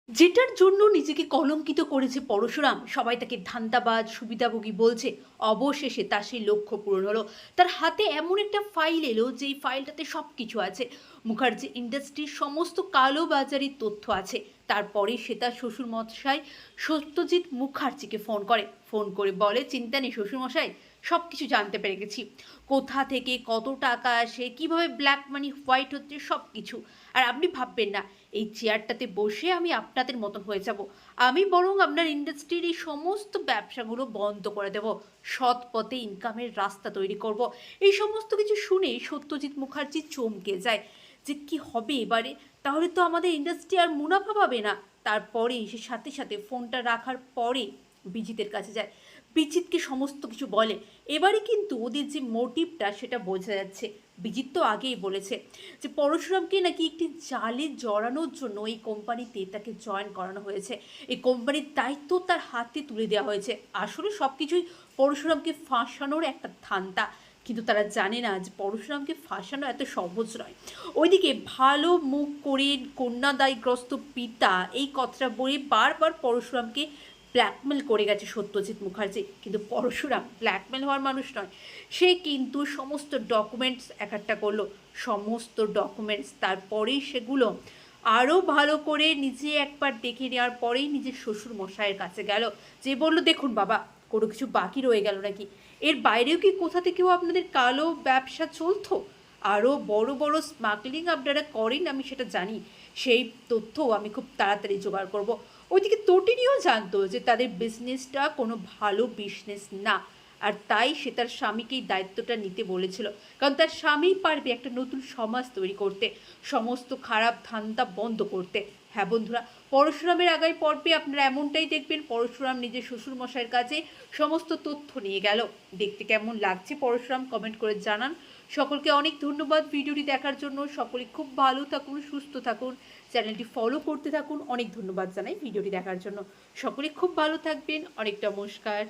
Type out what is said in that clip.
যেটার জন্য নিজেকে কলঙ্কিত করেছে পরশুরাম, সবাই তাকে ধান্দাবাজ, সুবিধাভোগী বলছে। অবশেষে তার সেই লক্ষ্য পূরণ হলো। তার হাতে এমন একটা ফাইল এলো, যেই ফাইলটাতে সব কিছু আছে। মুখার্জি ইন্ডাস্ট্রির সমস্ত কালোবাজারি তথ্য আছে। তারপরে সে তার শ্বশুরমশাই সত্যজিৎ মুখার্জিকে ফোন করে বলে, চিন্তা নেই শ্বশুরমশাই, সব কিছু জানতে পেরে গেছি। কোথা থেকে কত টাকা আসে, কিভাবে ব্ল্যাক মানি হোয়াইট হচ্ছে, সব কিছু। আর আপনি ভাববেন না এই চেয়ারটাতে বসে আমি আপনাদের মতন হয়ে যাব। আমি বরং আপনার ইন্ডাস্ট্রির এই সমস্ত ব্যবসাগুলো বন্ধ করে দেব, সৎ পথে ইনকামের রাস্তা তৈরি করব। এই সমস্ত কিছু শুনে সত্যজিৎ মুখার্জি চমকে যায় যে কি হবে এবারে, তাহলে তো আমাদের ইন্ডাস্ট্রি আর মুনাফা পাবে না। তারপরে সে সাথে সাথে ফোনটা রাখার পরে বিজিতের কাছে যায়, বিজিতকে সমস্ত কিছু বলে। এবারে কিন্তু ওদের যে মোটিভটা সেটা বোঝা যাচ্ছে। বিজিত তো আগেই বলেছে যে পরশুরামকে নাকি একটি জালে জড়ানোর জন্য এই কোম্পানিতে তাকে জয়েন করানো হয়েছে। এই কোম্পানির দায়িত্ব তার হাতে তুলে দেওয়া হয়েছে। আসলে সব কিছুই পরশুরামকে ফাঁসানোর একটা ধান্দা। কিন্তু তারা জানে না যে পরশুরামকে ফাঁসানো এত সহজ নয়। ওইদিকে ভালো মুখ করে কন্যাদায়গ্রস্ত পিতা এই কথাটা বলে বারবার পরশুরামকে ব্ল্যাকমেল করে গেছে সত্যজিৎ মুখার্জি। কিন্তু পরশুরাম ব্ল্যাকমেল হওয়ার মানুষ নয়। সে কিন্তু সমস্ত ডকুমেন্টস একটা করলো, সমস্ত ডকুমেন্টস, তারপরেই সেগুলো আরও ভালো করে নিজে একবার দেখে নেওয়ার পরেই নিজের শ্বশুর মশাইয়ের কাছে গেল, যে বলল, দেখুন বাবা, কোনো কিছু বাকি রয়ে গেল নাকি? এর বাইরেও কি কোথা থেকেও আপনাদের কালো ব্যবসা চলতো? আরও বড় বড় স্মাগলিং আপনারা করেন, আমি সেটা জানি। সেই তথ্যও আমি খুব তাড়াতাড়ি জোগাড় করব। ওইদিকে তটিনীও জানতো যে তাদের বিজনেসটা কোনো ভালো বিজনেস না। আর তাই সে তার স্বামীকেই দায়িত্বটা নিতে বলেছিল, কারণ তার স্বামী পারবে একটা নতুন সমাজ তৈরি করতে, সমস্ত খারাপ ধান্দা বন্ধ করতে। হ্যাঁ বন্ধুরা, পরশুরামের আগামী পর্বে আপনারা এমনটাই দেখবেন। পরশুরাম নিজের শ্বশুরমশাইয়ের কাছে সমস্ত তথ্য নিয়ে গেল। দেখতে কেমন লাগছে পরশুরাম কমেন্ট করে জানান। সকলকে অনেক ধন্যবাদ ভিডিওটি দেখার জন্য। সকলে খুব ভালো থাকুন, সুস্থ থাকুন, চ্যানেলটি ফলো করতে থাকুন। অনেক ধন্যবাদ জানাই ভিডিওটি দেখার জন্য। সকলে খুব ভালো থাকবেন। অনেক নমস্কার।